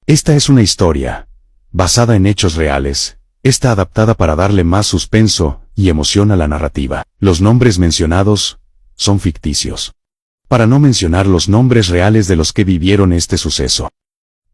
Esta es una historia basada en hechos reales. Está adaptada para darle más suspenso y emoción a la narrativa. Los nombres mencionados son ficticios, para no mencionar los nombres reales de los que vivieron este suceso.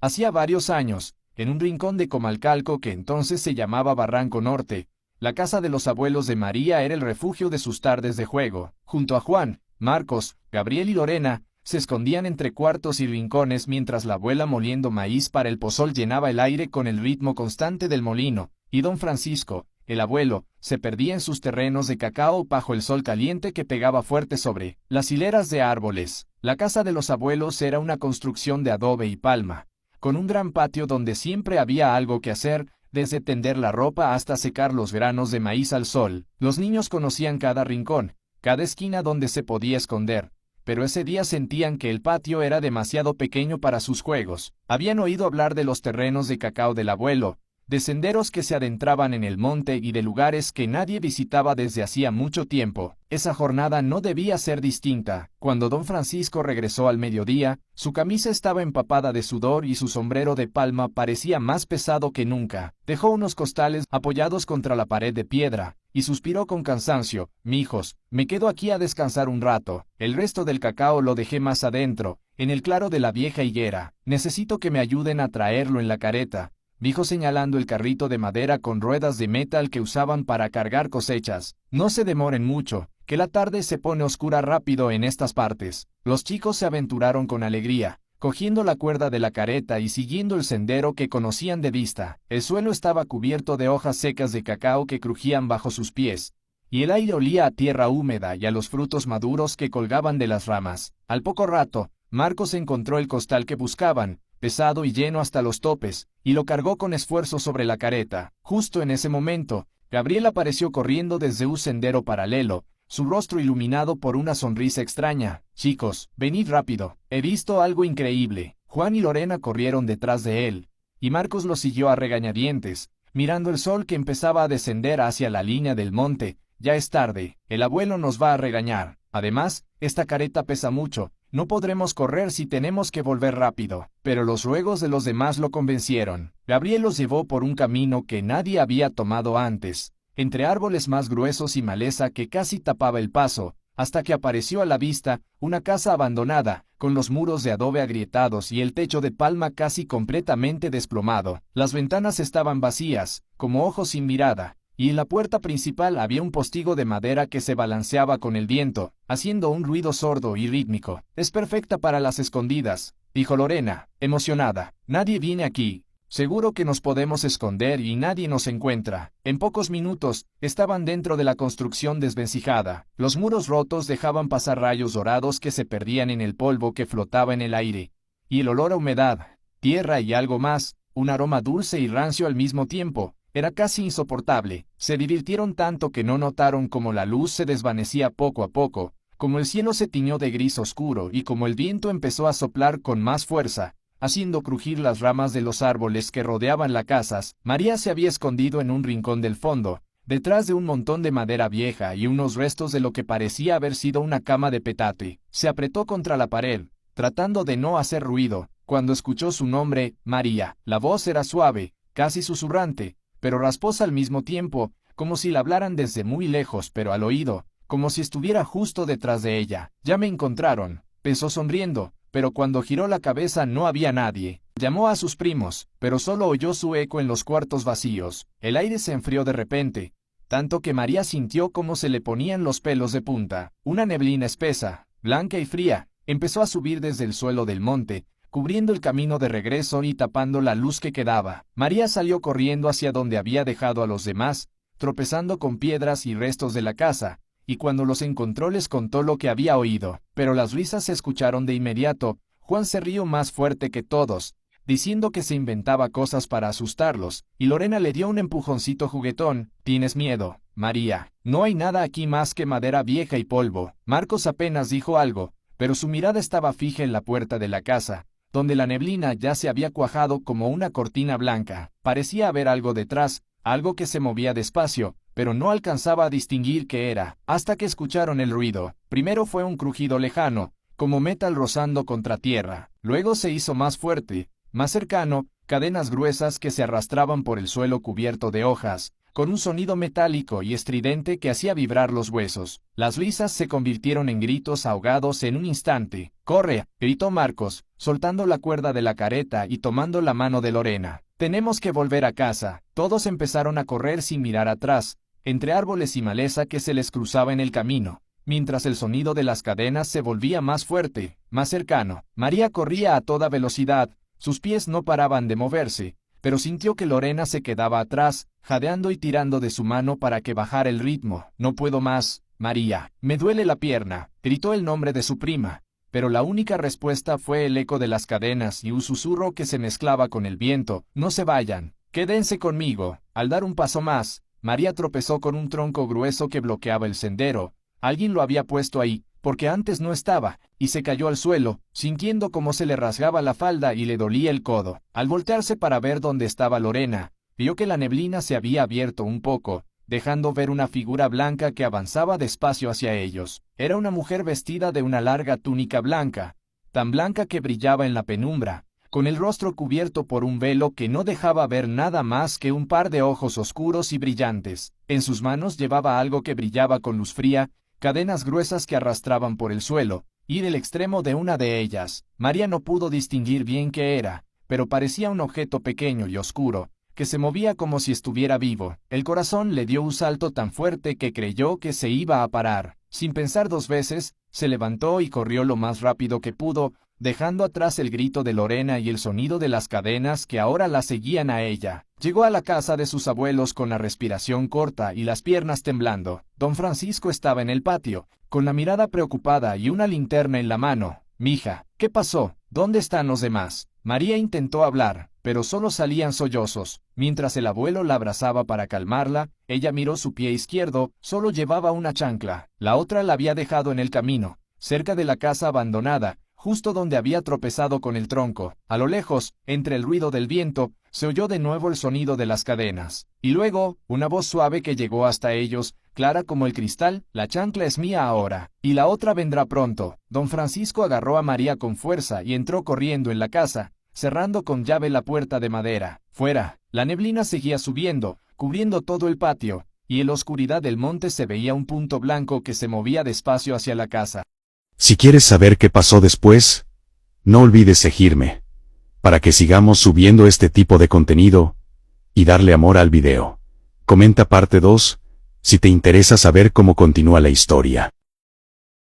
Hacía varios años, en un rincón de Comalcalco que entonces se llamaba Barranco Norte, la casa de los abuelos de María era el refugio de sus tardes de juego. Junto a Juan, Marcos, Gabriel y Lorena, se escondían entre cuartos y rincones mientras la abuela moliendo maíz para el pozol llenaba el aire con el ritmo constante del molino, y don Francisco, el abuelo, se perdía en sus terrenos de cacao bajo el sol caliente que pegaba fuerte sobre las hileras de árboles. La casa de los abuelos era una construcción de adobe y palma, con un gran patio donde siempre había algo que hacer, desde tender la ropa hasta secar los granos de maíz al sol. Los niños conocían cada rincón, cada esquina donde se podía esconder, pero ese día sentían que el patio era demasiado pequeño para sus juegos. Habían oído hablar de los terrenos de cacao del abuelo, de senderos que se adentraban en el monte y de lugares que nadie visitaba desde hacía mucho tiempo. Esa jornada no debía ser distinta. Cuando don Francisco regresó al mediodía, su camisa estaba empapada de sudor y su sombrero de palma parecía más pesado que nunca. Dejó unos costales apoyados contra la pared de piedra, y suspiró con cansancio. Mijos, me quedo aquí a descansar un rato. El resto del cacao lo dejé más adentro, en el claro de la vieja higuera. Necesito que me ayuden a traerlo en la carreta, dijo señalando el carrito de madera con ruedas de metal que usaban para cargar cosechas. No se demoren mucho, que la tarde se pone oscura rápido en estas partes. Los chicos se aventuraron con alegría, cogiendo la cuerda de la carreta y siguiendo el sendero que conocían de vista. El suelo estaba cubierto de hojas secas de cacao que crujían bajo sus pies, y el aire olía a tierra húmeda y a los frutos maduros que colgaban de las ramas. Al poco rato, Marcos encontró el costal que buscaban, pesado y lleno hasta los topes, y lo cargó con esfuerzo sobre la carreta. Justo en ese momento, Gabriel apareció corriendo desde un sendero paralelo, su rostro iluminado por una sonrisa extraña. Chicos, venid rápido, he visto algo increíble. Juan y Lorena corrieron detrás de él, y Marcos lo siguió a regañadientes, mirando el sol que empezaba a descender hacia la línea del monte. Ya es tarde, el abuelo nos va a regañar. Además, esta carreta pesa mucho, no podremos correr si tenemos que volver rápido. Pero los ruegos de los demás lo convencieron. Gabriel los llevó por un camino que nadie había tomado antes, entre árboles más gruesos y maleza que casi tapaba el paso, hasta que apareció a la vista una casa abandonada, con los muros de adobe agrietados y el techo de palma casi completamente desplomado. Las ventanas estaban vacías, como ojos sin mirada, y en la puerta principal había un postigo de madera que se balanceaba con el viento, haciendo un ruido sordo y rítmico. Es perfecta para las escondidas, dijo Lorena, emocionada. Nadie viene aquí. Seguro que nos podemos esconder y nadie nos encuentra. En pocos minutos, estaban dentro de la construcción desvencijada. Los muros rotos dejaban pasar rayos dorados que se perdían en el polvo que flotaba en el aire. Y el olor a humedad, tierra y algo más, un aroma dulce y rancio al mismo tiempo, era casi insoportable. Se divirtieron tanto que no notaron cómo la luz se desvanecía poco a poco, como el cielo se tiñó de gris oscuro y como el viento empezó a soplar con más fuerza, haciendo crujir las ramas de los árboles que rodeaban las casas. María se había escondido en un rincón del fondo, detrás de un montón de madera vieja y unos restos de lo que parecía haber sido una cama de petate. Se apretó contra la pared, tratando de no hacer ruido, cuando escuchó su nombre, María. La voz era suave, casi susurrante, pero rasposa al mismo tiempo, como si la hablaran desde muy lejos pero al oído, como si estuviera justo detrás de ella. Ya me encontraron, pensó sonriendo, pero cuando giró la cabeza no había nadie. Llamó a sus primos, pero solo oyó su eco en los cuartos vacíos. El aire se enfrió de repente, tanto que María sintió cómo se le ponían los pelos de punta. Una neblina espesa, blanca y fría, empezó a subir desde el suelo del monte, cubriendo el camino de regreso y tapando la luz que quedaba. María salió corriendo hacia donde había dejado a los demás, tropezando con piedras y restos de la casa, y cuando los encontró les contó lo que había oído. Pero las risas se escucharon de inmediato. Juan se rió más fuerte que todos, diciendo que se inventaba cosas para asustarlos, y Lorena le dio un empujoncito juguetón. ¿Tienes miedo, María? No hay nada aquí más que madera vieja y polvo. Marcos apenas dijo algo, pero su mirada estaba fija en la puerta de la casa, donde la neblina ya se había cuajado como una cortina blanca. Parecía haber algo detrás, algo que se movía despacio, pero no alcanzaba a distinguir qué era, hasta que escucharon el ruido. Primero fue un crujido lejano, como metal rozando contra tierra. Luego se hizo más fuerte, más cercano, cadenas gruesas que se arrastraban por el suelo cubierto de hojas, con un sonido metálico y estridente que hacía vibrar los huesos. Las risas se convirtieron en gritos ahogados en un instante. «¡Corre!», gritó Marcos, soltando la cuerda de la carreta y tomando la mano de Lorena. «Tenemos que volver a casa». Todos empezaron a correr sin mirar atrás, entre árboles y maleza que se les cruzaba en el camino, mientras el sonido de las cadenas se volvía más fuerte, más cercano. María corría a toda velocidad, sus pies no paraban de moverse, pero sintió que Lorena se quedaba atrás, jadeando y tirando de su mano para que bajara el ritmo. «No puedo más, María, me duele la pierna», gritó el nombre de su prima, pero la única respuesta fue el eco de las cadenas y un susurro que se mezclaba con el viento. «No se vayan, quédense conmigo». Al dar un paso más, María tropezó con un tronco grueso que bloqueaba el sendero. Alguien lo había puesto ahí, porque antes no estaba, y se cayó al suelo, sintiendo cómo se le rasgaba la falda y le dolía el codo. Al voltearse para ver dónde estaba Lorena, vio que la neblina se había abierto un poco, dejando ver una figura blanca que avanzaba despacio hacia ellos. Era una mujer vestida de una larga túnica blanca, tan blanca que brillaba en la penumbra, con el rostro cubierto por un velo que no dejaba ver nada más que un par de ojos oscuros y brillantes. En sus manos llevaba algo que brillaba con luz fría, cadenas gruesas que arrastraban por el suelo, y del extremo de una de ellas, María no pudo distinguir bien qué era, pero parecía un objeto pequeño y oscuro, que se movía como si estuviera vivo. El corazón le dio un salto tan fuerte que creyó que se iba a parar. Sin pensar dos veces, se levantó y corrió lo más rápido que pudo, dejando atrás el grito de Lorena y el sonido de las cadenas que ahora la seguían a ella. Llegó a la casa de sus abuelos con la respiración corta y las piernas temblando. Don Francisco estaba en el patio, con la mirada preocupada y una linterna en la mano. «Mija, ¿qué pasó? ¿Dónde están los demás?». María intentó hablar, pero solo salían sollozos. Mientras el abuelo la abrazaba para calmarla, ella miró su pie izquierdo, solo llevaba una chancla. La otra la había dejado en el camino, cerca de la casa abandonada, justo donde había tropezado con el tronco. A lo lejos, entre el ruido del viento, se oyó de nuevo el sonido de las cadenas. Y luego, una voz suave que llegó hasta ellos, clara como el cristal: «La chancla es mía ahora, y la otra vendrá pronto». Don Francisco agarró a María con fuerza y entró corriendo en la casa, cerrando con llave la puerta de madera. Fuera, la neblina seguía subiendo, cubriendo todo el patio, y en la oscuridad del monte se veía un punto blanco que se movía despacio hacia la casa. Si quieres saber qué pasó después, no olvides seguirme, para que sigamos subiendo este tipo de contenido, y darle amor al video. Comenta parte 2, si te interesa saber cómo continúa la historia.